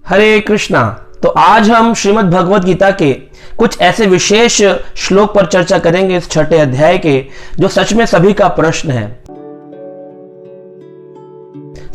हरे कृष्णा। तो आज हम श्रीमद् भगवत गीता के कुछ ऐसे विशेष श्लोक पर चर्चा करेंगे इस छठे अध्याय के, जो सच में सभी का प्रश्न है।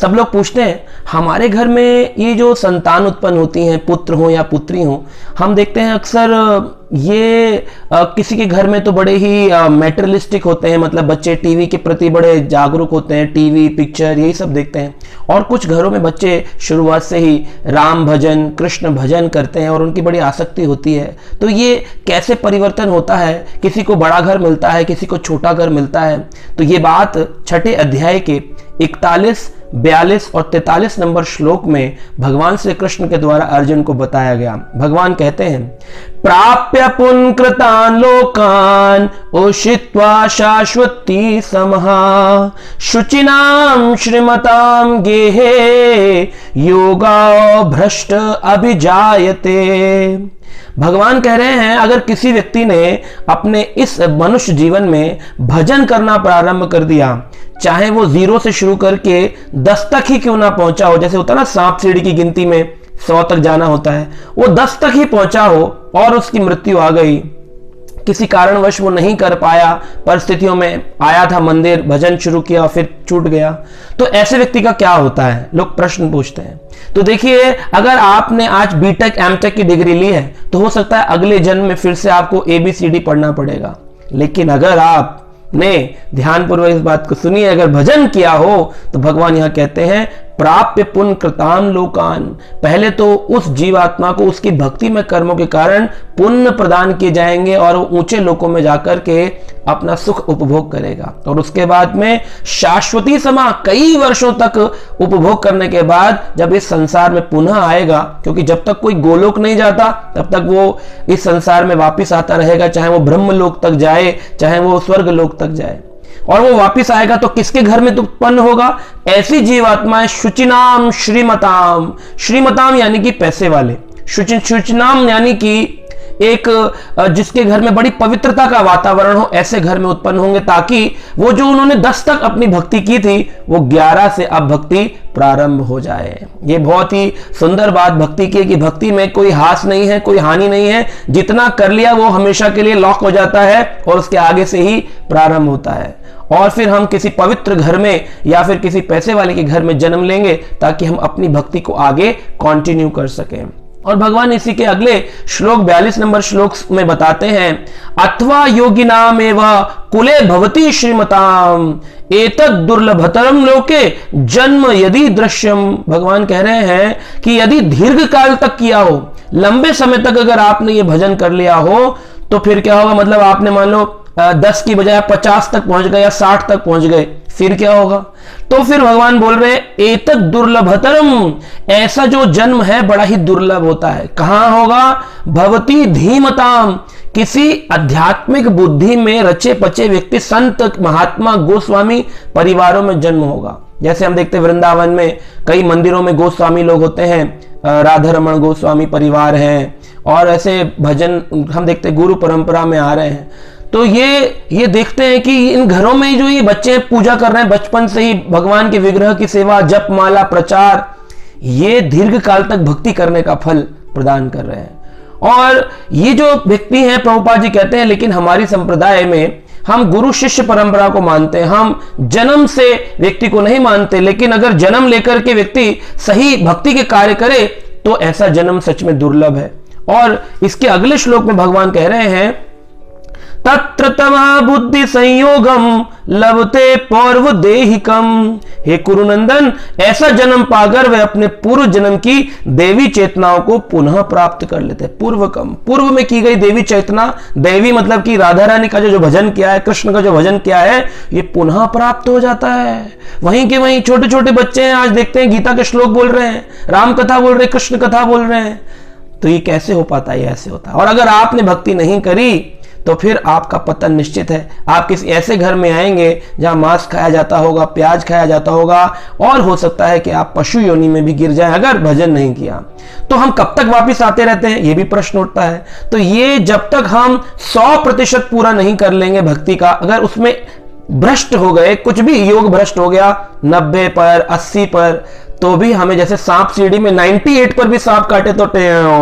सब लोग पूछते हैं हमारे घर में ये जो संतान उत्पन्न होती हैं, पुत्र हो या पुत्री हो, हम देखते हैं अक्सर ये किसी के घर में तो बड़े ही मैटेरियलिस्टिक होते हैं, मतलब बच्चे टीवी के प्रति बड़े जागरूक होते हैं, टीवी पिक्चर यही सब देखते हैं। और कुछ घरों में बच्चे शुरुआत से ही राम भजन कृष्ण भजन करते हैं और उनकी बड़ी आसक्ति होती है। तो ये कैसे परिवर्तन होता है, किसी को बड़ा घर मिलता है, किसी को छोटा घर मिलता है। तो ये बात छठे अध्याय के 41, 42 और 43 नंबर श्लोक में भगवान श्री कृष्ण के द्वारा अर्जुन को बताया गया। भगवान कहते हैं, प्राप्य पुण्यकृतान् लोकान् उषित्वा शाश्वती समहा शुचिनां श्रीमतां गेहे योगा भ्रष्ट अभिजायते। भगवान कह रहे हैं अगर किसी व्यक्ति ने अपने इस मनुष्य जीवन में भजन करना प्रारंभ कर दिया, चाहे वो 0 से शुरू करके 10 तक ही क्यों ना पहुंचा हो, जैसे होता ना सांप सीढ़ी की गिनती में 100 तक जाना होता है, वो 10 तक ही पहुंचा हो और उसकी मृत्यु आ गई, किसी कारणवश वो नहीं कर पाया, परिस्थितियों में आया था मंदिर, भजन शुरू किया फिर छूट गया, तो ऐसे व्यक्ति का क्या होता है, लोग प्रश्न पूछते हैं। तो देखिए, अगर आपने आज बीटेक एमटेक की डिग्री ली है तो हो सकता है अगले जन्म में फिर से आपको ABCD पढ़ना पड़ेगा। लेकिन अगर आपने ध्यानपूर्वक इस बात को सुनी, अगर भजन किया हो, तो भगवान यहां कहते हैं प्राप्य पुण्य कृतान् लोकान्, पहले तो उस जीवात्मा को उसकी भक्ति में कर्मों के कारण पुण्य प्रदान किए जाएंगे और वो ऊंचे लोकों में जाकर के अपना सुख उपभोग करेगा। और उसके बाद में शाश्वती समा, कई वर्षों तक उपभोग करने के बाद जब इस संसार में पुनः आएगा, क्योंकि जब तक कोई गोलोक नहीं जाता तब तक वो इस संसार में वापिस आता रहेगा, चाहे वो ब्रह्म लोक तक जाए चाहे वो स्वर्ग लोक तक जाए। और वो वापिस आएगा तो किसके घर में उत्पन्न होगा? ऐसी जीवात्माएं शुचिनाम श्रीमताम, श्रीमताम यानी कि पैसे वाले, शुचिनाम यानी कि एक जिसके घर में बड़ी पवित्रता का वातावरण हो, ऐसे घर में उत्पन्न होंगे, ताकि वो जो उन्होंने 10 तक अपनी भक्ति की थी वो 11 से अब भक्ति प्रारंभ हो जाए। ये बहुत ही सुंदर बात भक्ति की, कि भक्ति में कोई हास नहीं है, कोई हानि नहीं है, जितना कर लिया वो हमेशा के लिए लॉक हो जाता है और उसके आगे से ही प्रारंभ होता है। और फिर हम किसी पवित्र घर में या फिर किसी पैसे वाले के घर में जन्म लेंगे ताकि हम अपनी भक्ति को आगे कंटिन्यू कर सकें। और भगवान इसी के अगले श्लोक 42 नंबर श्लोक में बताते हैं, अथवा योगिनाम एव कुले भवती श्रीमताम एतद दुर्लभतरम लोके जन्म यदि दृश्यम। भगवान कह रहे हैं कि यदि दीर्घ काल तक किया हो, लंबे समय तक अगर आपने ये भजन कर लिया हो, तो फिर क्या होगा? मतलब आपने मान लो 10 की बजाय 50 तक पहुंच गए या 60 तक पहुंच गए, फिर क्या होगा? तो फिर भगवान बोल रहे हैं एतद दुर्लभतरम, ऐसा जो जन्म है बड़ा ही दुर्लभ होता है। कहां होगा? भवती धीमताम, किसी आध्यात्मिक बुद्धि में रचे पचे व्यक्ति, संत महात्मा गोस्वामी परिवारों में जन्म होगा। जैसे हम देखते हैं वृंदावन में कई मंदिरों में गोस्वामी लोग होते हैं, राधा रमण गोस्वामी परिवार हैं, और ऐसे भजन हम देखते हैं गुरु परंपरा में आ रहे हैं। तो ये देखते हैं कि इन घरों में जो ये बच्चे पूजा कर रहे हैं, बचपन से ही भगवान के विग्रह की सेवा, जप माला, प्रचार, ये दीर्घ काल तक भक्ति करने का फल प्रदान कर रहे हैं। और ये जो व्यक्ति हैं, प्रभुपाद जी कहते हैं, लेकिन हमारी संप्रदाय में हम गुरु शिष्य परंपरा को मानते हैं, हम जन्म से व्यक्ति को नहीं मानते। लेकिन अगर जन्म लेकर के व्यक्ति सही भक्ति के कार्य करे तो ऐसा जन्म सच में दुर्लभ है। और इसके अगले श्लोक में भगवान कह रहे हैं, तत्र तवा बुद्धि संयोगम लभते पौर्व देहिकम। हे कुरुनंदन, ऐसा जन्म पाकर वे अपने पूर्व जन्म की देवी चेतनाओं को पुनः प्राप्त कर लेते हैं। पूर्वकम, पूर्व में की गई देवी चेतना, देवी मतलब कि राधा रानी का जो भजन किया है, कृष्ण का जो भजन किया है, ये पुनः प्राप्त हो जाता है। वहीं के वहीं छोटे छोटे बच्चे हैं, आज देखते हैं गीता के श्लोक बोल रहे हैं, राम कथा बोल रहे हैं, कृष्ण कथा बोल रहे हैं। तो ये कैसे हो पाता है? ये ऐसे होता है। और अगर आपने भक्ति नहीं करी तो फिर आपका पतन निश्चित है। आप किसी ऐसे घर में आएंगे जहां मांस खाया जाता होगा, प्याज खाया जाता होगा, और हो सकता है कि आप पशु योनि में भी गिर जाएं अगर भजन नहीं किया। तो हम कब तक वापिस आते रहते हैं, ये भी प्रश्न उठता है। तो ये जब तक हम 100% पूरा नहीं कर लेंगे भक्ति का, अगर उसमें भ्रष्ट हो गए, कुछ भी योग भ्रष्ट हो गया 90 पर 80 पर, तो भी हमें जैसे सांप सीढ़ी में 98 पर भी सांप काटे तो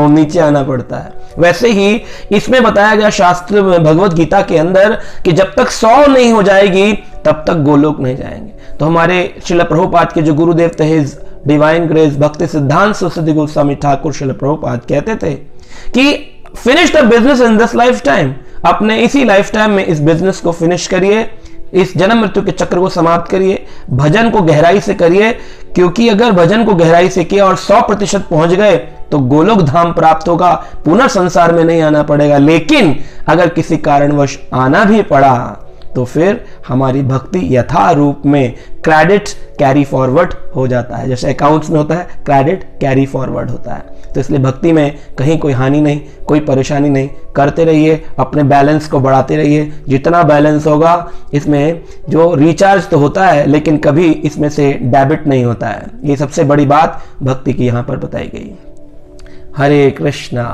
नीचे आना पड़ता है, वैसे ही इसमें बताया गया शास्त्र में भगवत गीता के अंदर कि जब तक 100 नहीं हो जाएगी तब तक गोलोक नहीं जाएंगे। तो हमारे श्रील प्रभुपाद के जो गुरुदेव थे हिज डिवाइन ग्रेस भक्ति सिद्धांत सरस्वती गोस्वामी ठाकुर श्रील प्रभुपाद कहते थे कि finish the business in this life time, अपने इसी लाइफ टाइम में इस बिजनेस को फिनिश करिए, इस जन्म मृत्यु के चक्र को समाप्त करिए, भजन को गहराई से करिए, क्योंकि अगर भजन को गहराई से किया और 100% पहुंच गए तो गोलोक धाम प्राप्त होगा, पुनः संसार में नहीं आना पड़ेगा। लेकिन अगर किसी कारणवश आना भी पड़ा तो फिर हमारी भक्ति यथा रूप में क्रेडिट कैरी फॉरवर्ड हो जाता है, जैसे अकाउंट्स में होता है क्रेडिट कैरी फॉरवर्ड होता है। तो इसलिए भक्ति में कहीं कोई हानि नहीं, कोई परेशानी नहीं, करते रहिए, अपने बैलेंस को बढ़ाते रहिए। जितना बैलेंस होगा इसमें जो रिचार्ज तो होता है लेकिन कभी इसमें से डेबिट नहीं होता है। ये सबसे बड़ी बात भक्ति की यहाँ पर बताई गई। हरे कृष्णा।